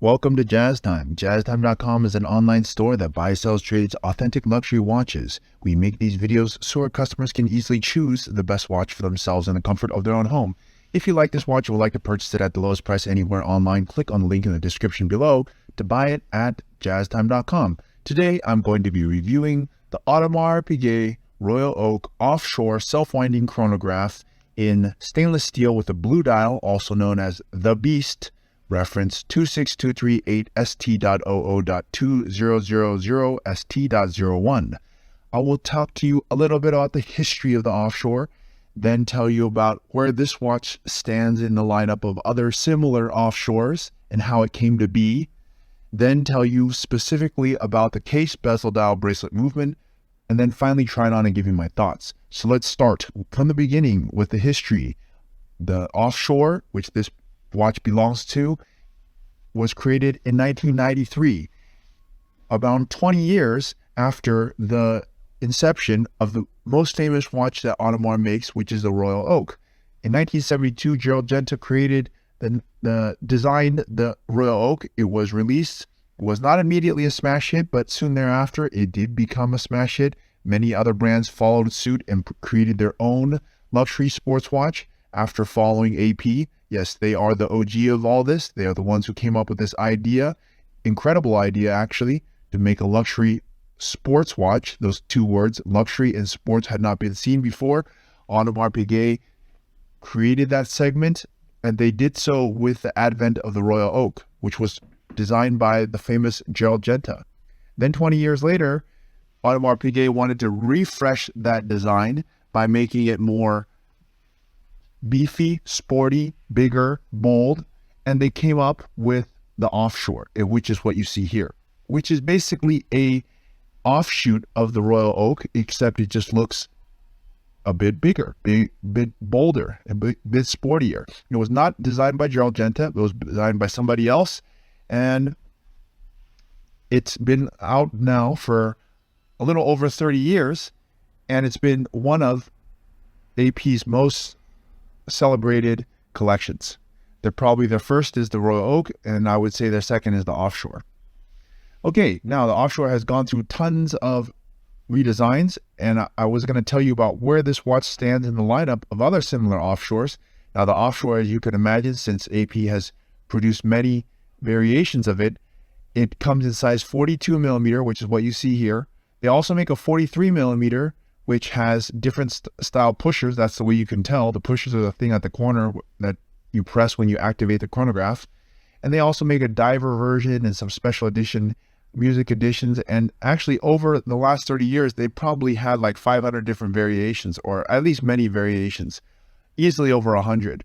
Welcome to Jazz Time. JazzTime.com is an online store that buys, sells, trades authentic luxury watches. We make these videos so our customers can easily choose the best watch for themselves in the comfort of their own home. If you like this watch and would like to purchase it at the lowest price anywhere online, click on the link in the description below to buy it at JazzTime.com. Today, I'm going to be reviewing the Audemars Piguet Royal Oak Offshore Self-Winding Chronograph in stainless steel with a blue dial, also known as the Beast, reference 26238ST.OO.2000ST.01. I will talk to you a little bit about the history of the Offshore, then tell you about where this watch stands in the lineup of other similar Offshores and how it came to be, then tell you specifically about the case, bezel, dial, bracelet movement, and then finally try it on and give you my thoughts. So let's start from the beginning with the history. The Offshore, which this watch belongs to, was created in 1993, about 20 years after the inception of the most famous watch that Audemars makes, which is the Royal Oak. In 1972, Gerald Genta designed the Royal Oak. It was released. It was not immediately a smash hit, but soon thereafter, it did become a smash hit. Many other brands followed suit and created their own luxury sports watch after following AP. Yes, they are the OG of all this. They are the ones who came up with this idea, incredible idea actually, to make a luxury sports watch. Those two words, luxury and sports, had not been seen before. Audemars Piguet created that segment, and they did so with the advent of the Royal Oak, which was designed by the famous Gerald Genta. Then 20 years later, Audemars Piguet wanted to refresh that design by making it more beefy, sporty, bigger, bold, and they came up with the Offshore, which is what you see here, which is basically a offshoot of the Royal Oak, except it just looks a bit bigger, bit bolder, a bit sportier. It was not designed by Gerald Genta. It was designed by somebody else, and it's been out now for a little over 30 years, and it's been one of AP's most celebrated collections. Their first is the Royal Oak, and I would say their second is the Offshore. Okay, now the Offshore has gone through tons of redesigns, and I was going to tell you about where this watch stands in the lineup of other similar Offshores. Now the Offshore, as you can imagine, since AP has produced many variations of it, it comes in size 42 millimeter, which is what you see here. They also make a 43 millimeter, which has different style pushers. That's the way you can tell. The pushers are the thing at the corner that you press when you activate the chronograph. And they also make a diver version and some special edition music editions. And actually over the last 30 years, they probably had like 500 different variations, or at least many variations, easily over 100.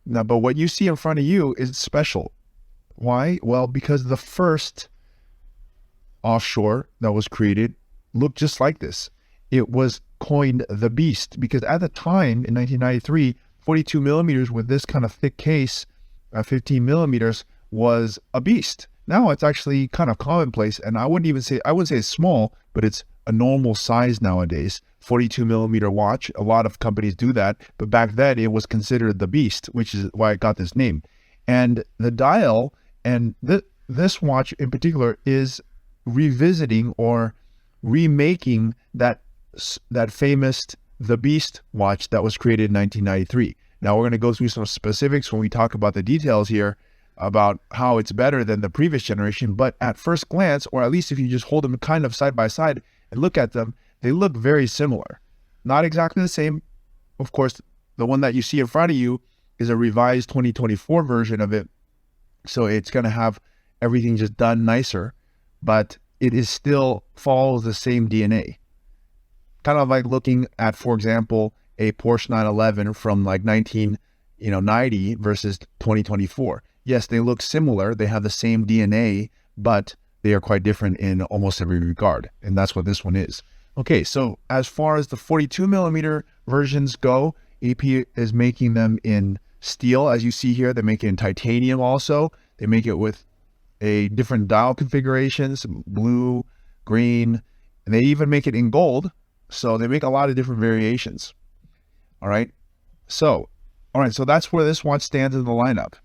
Now, but what you see in front of you is special. Why? Well, because the first Offshore that was created looked just like this. It was coined the Beast because at the time in 1993, 42 millimeters with this kind of thick case, 15 millimeters, was a beast. Now it's actually kind of commonplace, and I wouldn't say it's small, but it's a normal size nowadays. 42 millimeter watch, a lot of companies do that, but back then it was considered the Beast, which is why it got this name. And the dial, and this watch in particular, is revisiting or remaking that famous The Beast watch that was created in 1993. Now we're going to go through some specifics when we talk about the details here about how it's better than the previous generation, but at first glance, or at least if you just hold them kind of side by side and look at them, they look very similar. Not exactly the same. Of course, the one that you see in front of you is a revised 2024 version of it, so it's going to have everything just done nicer, but it is still follows the same DNA. Kind of like looking at, for example, a Porsche 911 from like 1990 versus 2024. Yes, they look similar. They have the same DNA, but they are quite different in almost every regard. And that's what this one is. Okay, so as far as the 42 millimeter versions go, AP is making them in steel. As you see here, they make it in titanium also. They make it with a different dial configurations, blue, green, and they even make it in gold. So they make a lot of different variations. All right. So that's where this watch stands in the lineup.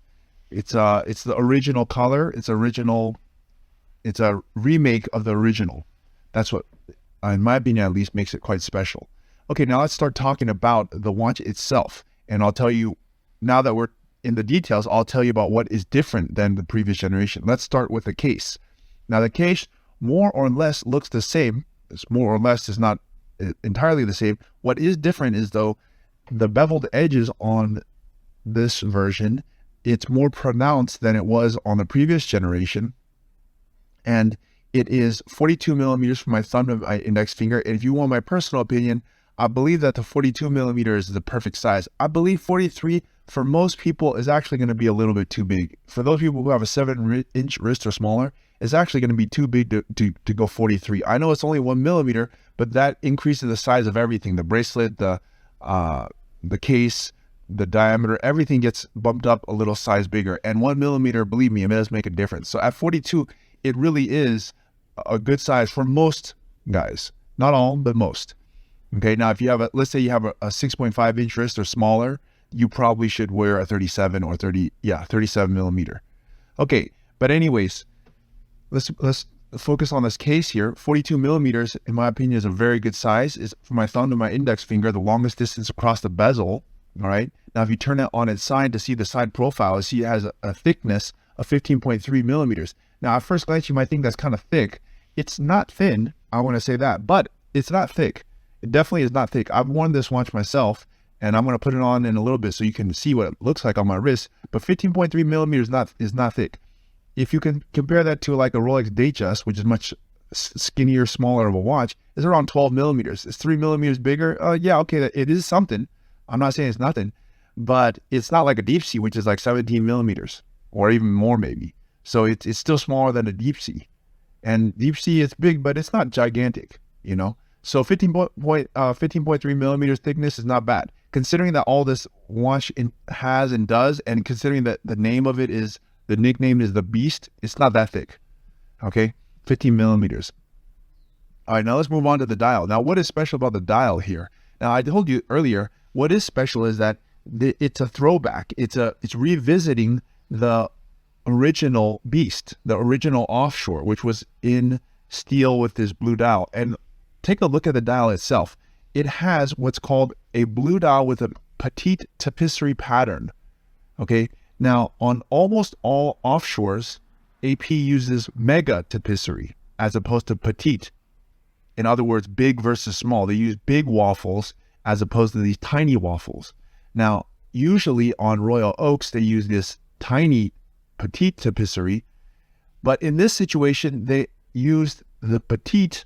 It's the original color. It's original. It's a remake of the original. That's what, in my opinion at least, makes it quite special. Okay, now let's start talking about the watch itself. And I'll tell you, now that we're in the details, I'll tell you about what is different than the previous generation. Let's start with the case. Now the case more or less looks the same. It's more or less is not entirely the same. What is different is, though, the beveled edges on this version, it's more pronounced than it was on the previous generation. And it is 42 millimeters from my thumb to my index finger. And if you want my personal opinion, I believe that the 42 millimeters is the perfect size. I believe 43 for most people is actually going to be a little bit too big. For those people who have a 7-inch wrist or smaller, it's actually going to be too big to go 43. I know it's only 1 millimeter, but that increases the size of everything. The bracelet, the case, the diameter, everything gets bumped up a little size bigger. And 1 millimeter, believe me, it does make a difference. So at 42, it really is a good size for most guys. Not all, but most. Okay, now if you have let's say you have a 6.5 inch wrist or smaller, you probably should wear a 37 or 37 millimeter. Okay, but anyways, let's focus on this case here. 42 millimeters, in my opinion, is a very good size. Is from my thumb to my index finger, the longest distance across the bezel. All right, now if you turn it on its side to see the side profile, you see it has a thickness of 15.3 millimeters. Now at first glance, you might think that's kind of thick. It's not thin, I want to say that, but it's not thick. It definitely is not thick. I've worn this watch myself, and I'm going to put it on in a little bit so you can see what it looks like on my wrist. But 15.3 millimeters is not thick. If you can compare that to like a Rolex Datejust, which is much skinnier, smaller of a watch, it's around 12 millimeters. It's 3 millimeters bigger. Yeah, okay, it is something. I'm not saying it's nothing, but it's not like a Deep Sea, which is like 17 millimeters or even more maybe. So it's still smaller than a Deep Sea. And Deep Sea is big, but it's not gigantic, you know? So 15.3 millimeters thickness is not bad. Considering that all this watch has and does, and considering that the nickname is the Beast, it's not that thick. Okay, 15 millimeters. All right, now let's move on to the dial. Now, what is special about the dial here? Now, I told you earlier, what is special is that it's a throwback. It's revisiting the original Beast, the original Offshore, which was in steel with this blue dial. And take a look at the dial itself. It has what's called a blue dial with a petite tapisserie pattern. Okay, now on almost all Offshores, AP uses mega tapisserie as opposed to petite. In other words, big versus small. They use big waffles as opposed to these tiny waffles. Now, usually on Royal Oaks, they use this tiny petite tapisserie, but in this situation, they used the petite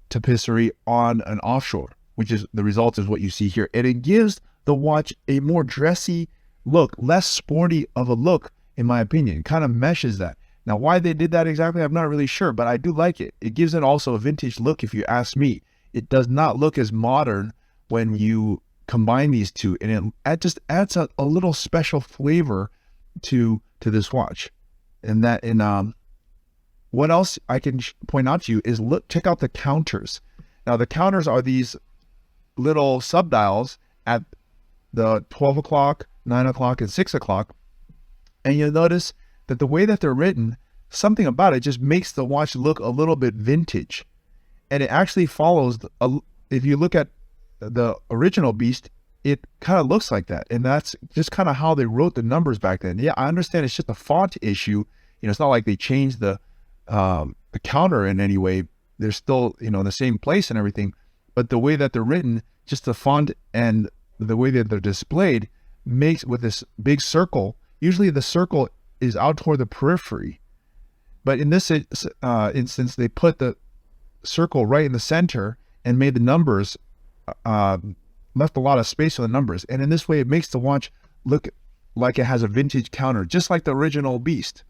tapisserie on an Offshore, which is the result is what you see here. And it gives the watch a more dressy look, less sporty of a look, in my opinion. It kind of meshes that. Now, why they did that exactly, I'm not really sure, but I do like it. It gives it also a vintage look, if you ask me. It does not look as modern when you combine these two, and it just adds a little special flavor to this watch. And what else I can point out to you is check out the counters. Now, the counters are these little subdials at the 12 o'clock, 9 o'clock, and 6 o'clock. And you'll notice that the way that they're written, something about it just makes the watch look a little bit vintage. And it actually follows, if you look at the original Beast, it kind of looks like that. And that's just kind of how they wrote the numbers back then. Yeah, I understand it's just a font issue. You know, it's not like they changed the counter in any way. They're still, in the same place and everything. But the way that they're written, just the font and the way that they're displayed makes with this big circle. Usually the circle is out toward the periphery. But in this instance, they put the circle right in the center and made the numbers, left a lot of space for the numbers. And in this way, it makes the watch look like it has a vintage counter, just like the original Beast.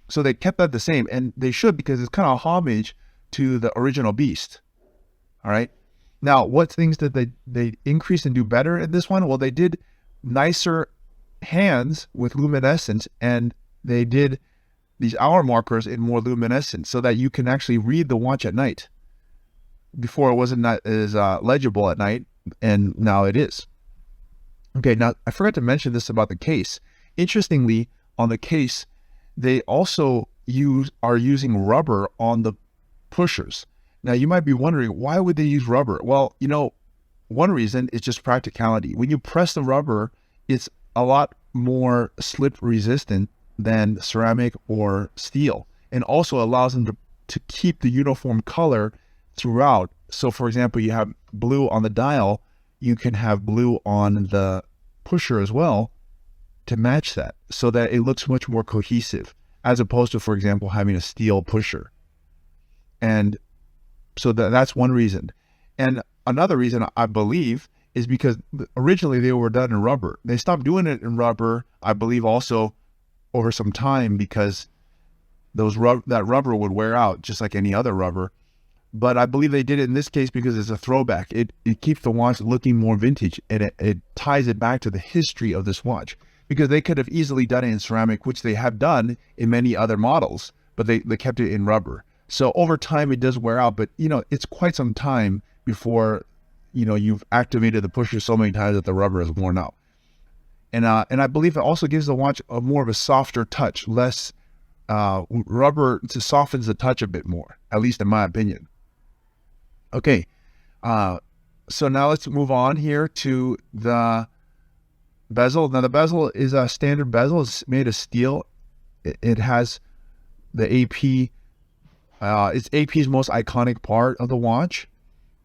So they kept that the same, and they should, because it's kind of homage to the original Beast. All right. Now, what things did they increase and do better in this one? Well, they did nicer hands with luminescence, and they did these hour markers in more luminescence so that you can actually read the watch at night. Before it wasn't as legible at night, and now it is. Okay, now I forgot to mention this about the case. Interestingly, on the case, they also are using rubber on the pushers. Now you might be wondering, why would they use rubber? Well, one reason is just practicality. When you press the rubber, it's a lot more slip resistant than ceramic or steel, and also allows them to keep the uniform color throughout. So for example, you have blue on the dial, you can have blue on the pusher as well to match that, so that it looks much more cohesive, as opposed to, for example, having a steel pusher. And so that's one reason. And another reason, I believe, is because originally they were done in rubber. They stopped doing it in rubber, I believe, also over some time, because that rubber would wear out just like any other rubber. But I believe they did it in this case because it's a throwback. It keeps the watch looking more vintage, and it ties it back to the history of this watch, because they could have easily done it in ceramic, which they have done in many other models, but they kept it in rubber. So over time it does wear out, but it's quite some time before you've activated the pusher so many times that the rubber is worn out. And I believe it also gives the watch more of a softer touch, less rubber, to softens the touch a bit more, at least in my opinion. Okay, so now let's move on here to the bezel. Now the bezel is a standard bezel. It's made of steel. It has the AP. It's AP's most iconic part of the watch,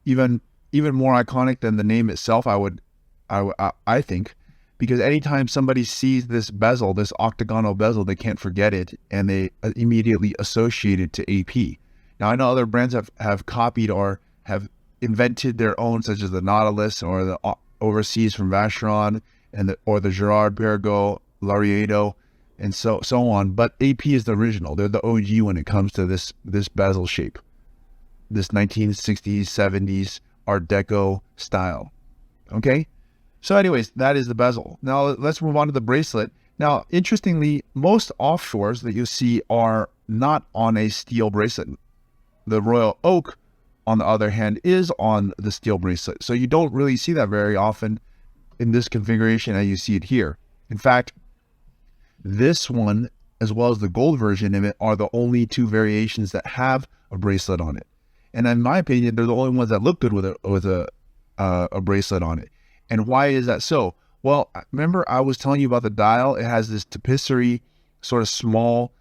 even more iconic than the name itself. I think, because anytime somebody sees this bezel, this octagonal bezel, they can't forget it, and they immediately associate it to AP. Now I know other brands have copied or have invented their own, such as the Nautilus or the Overseas from Vacheron, or the Girard Perregaux Laureato, and so on. But AP is the original. They're the OG when it comes to this bezel shape, this 1960s, 70s Art Deco style. Okay, so anyways, that is the bezel. Now let's move on to the bracelet. Now, interestingly, most offshores that you see are not on a steel bracelet. The Royal Oak, on the other hand, is on the steel bracelet. So you don't really see that very often in this configuration as you see it here. In fact, this one, as well as the gold version of it, are the only two variations that have a bracelet on it. And in my opinion, they're the only ones that look good with a bracelet on it. And why is that so? Well, remember I was telling you about the dial. It has this tapisserie, sort of small,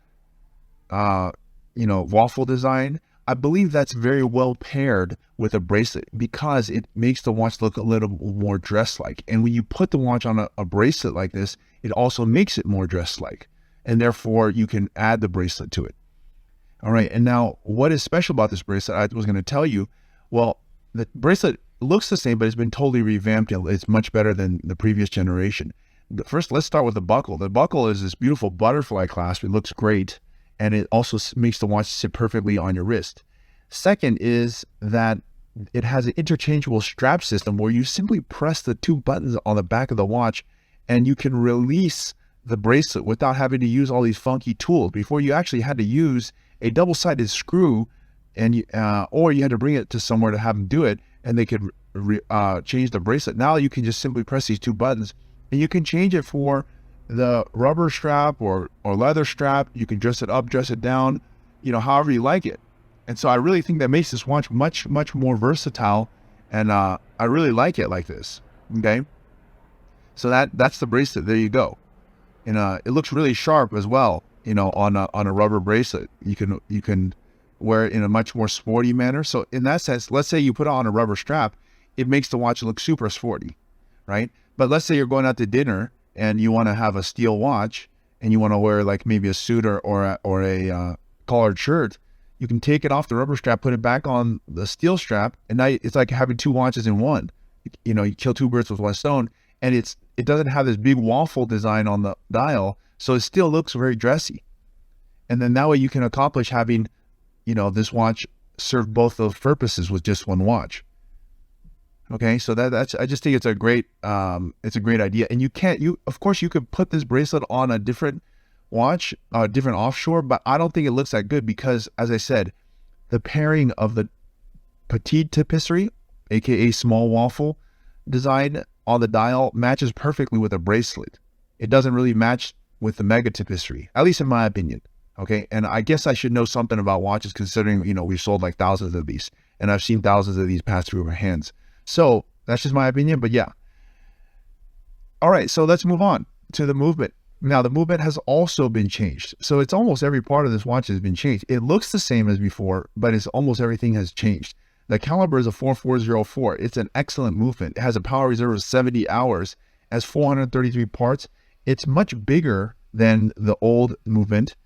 waffle design. I believe that's very well paired with a bracelet, because it makes the watch look a little more dress-like. And when you put the watch on a bracelet like this, it also makes it more dress-like. And therefore, you can add the bracelet to it. All right, and now what is special about this bracelet? I was going to tell you. Well, the bracelet looks the same, but it's been totally revamped. It's much better than the previous generation. But first, let's start with the buckle. The buckle is this beautiful butterfly clasp. It looks great, and it also makes the watch sit perfectly on your wrist. Second is that it has an interchangeable strap system where you simply press the two buttons on the back of the watch, and you can release the bracelet without having to use all these funky tools. Before, you actually had to use a double-sided screw, and or you had to bring it to somewhere to have them do it, and they could change the bracelet. Now you can just simply press these two buttons, and you can change it for the rubber strap or leather strap. You can dress it up, dress it down, however you like it. And so I really think that makes this watch much, much more versatile, and I really like it like this. Okay, so that's the bracelet. There you go. And it looks really sharp as well. On a rubber bracelet, you can wear it in a much more sporty manner. So in that sense, let's say you put it on a rubber strap, it makes the watch look super sporty, right? But let's say you're going out to dinner and you want to have a steel watch, and you want to wear like maybe a suit or a collared shirt. You can take it off the rubber strap, put it back on the steel strap, and now it's like having two watches in one. You kill two birds with one stone, and it doesn't have this big waffle design on the dial, so it still looks very dressy. And then that way you can accomplish having, this watch serve both those purposes with just one watch. Okay, so that's I just think it's a great idea. And of course you could put this bracelet on a different watch, different offshore, but I don't think it looks that good, because, as I said, the pairing of the petite tapisserie, aka small waffle design on the dial, matches perfectly with a bracelet. It doesn't really match with the mega tip history, at least in my opinion. Okay, and I guess I should know something about watches considering, you know, we've sold like thousands of these, and I've seen thousands of these pass through our hands. So that's just my opinion, but yeah. All right, so let's move on to the movement. Now the movement has also been changed. So it's almost every part of this watch has been changed. It looks the same as before, but it's almost everything has changed. The caliber is a 4404. It's an excellent movement. It has a power reserve of 70 hours, has 433 parts. It's much bigger than the old movement,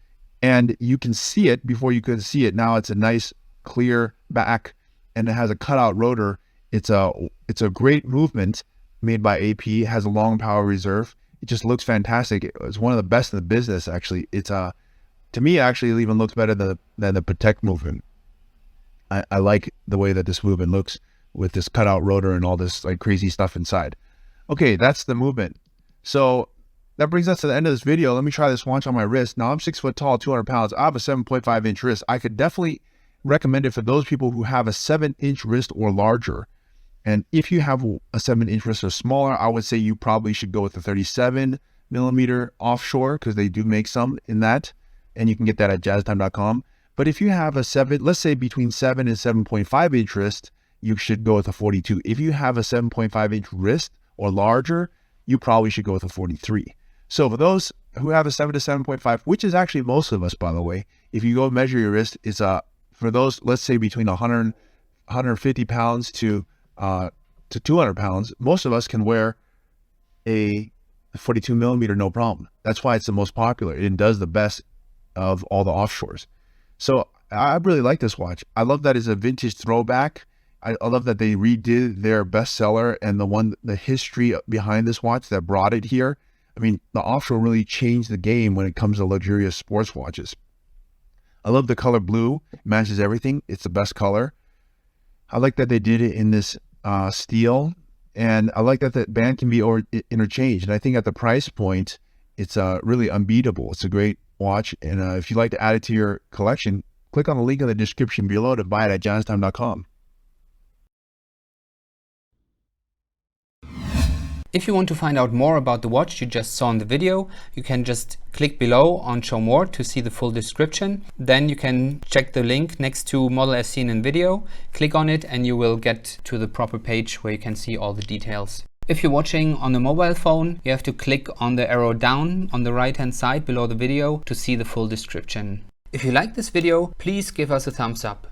and you can see it before you could see it. Now it's a nice clear back, and it has a cutout rotor. It's a great movement made by AP. It has a long power reserve. It just looks fantastic. It's one of the best in the business, actually. It's to me, actually, it even looks better than the Patek movement. I like the way that this movement looks with this cutout rotor and all this like crazy stuff inside. Okay, that's the movement. So that brings us to the end of this video. Let me try this watch on my wrist. Now I'm 6 foot tall, 200 pounds. I have a 7.5 inch wrist. I could definitely recommend it for those people who have a 7-inch wrist or larger. And if you have a 7-inch wrist or smaller, I would say you probably should go with the 37mm Offshore, because they do make some in that, and you can get that at jazztime.com. But if you have a 7, let's say between 7 and 7.5 inch wrist, you should go with a 42. If you have a 7.5 inch wrist or larger, you probably should go with a 43. So for those who have a 7 to 7.5, which is actually most of us, by the way, if you go measure your wrist, it's for those, let's say between 150 pounds to 200 pounds, most of us can wear a 42mm no problem. That's why it's the most popular. It does the best of all the Offshores. So I really like this watch. I love that it's a vintage throwback. I love that they redid their bestseller and the history behind this watch that brought it here. I mean, the Offshore really changed the game when it comes to luxurious sports watches. I love the color blue. It matches everything. It's the best color. I like that they did it in this steel, and I like that the band can be interchanged. And I think at the price point, it's really unbeatable. It's a great watch, and if you'd like to add it to your collection, click on the link in the description below to buy it at jazztime.com. If you want to find out more about the watch you just saw in the video, you can just click below on Show More to see the full description. Then you can check the link next to model as seen in video, click on it, and you will get to the proper page where you can see all the details. If you're watching on a mobile phone, you have to click on the arrow down on the right hand side below the video to see the full description. If you like this video, please give us a thumbs up.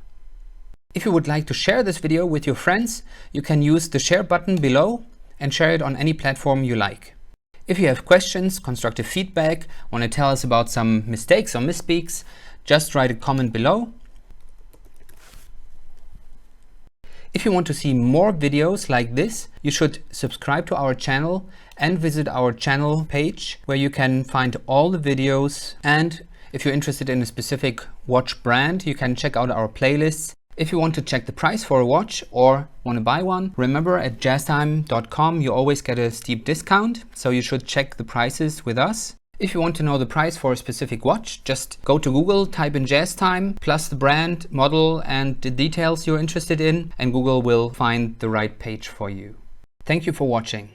If you would like to share this video with your friends, you can use the share button below and share it on any platform you like. If you have questions, constructive feedback, want to tell us about some mistakes or misspeaks, just write a comment below. If you want to see more videos like this, you should subscribe to our channel and visit our channel page where you can find all the videos. And if you're interested in a specific watch brand, you can check out our playlists. If you want to check the price for a watch or want to buy one, remember at jazztime.com you always get a steep discount, so you should check the prices with us. If you want to know the price for a specific watch, just go to Google, type in JazzTime, plus the brand, model, and the details you're interested in, and Google will find the right page for you. Thank you for watching.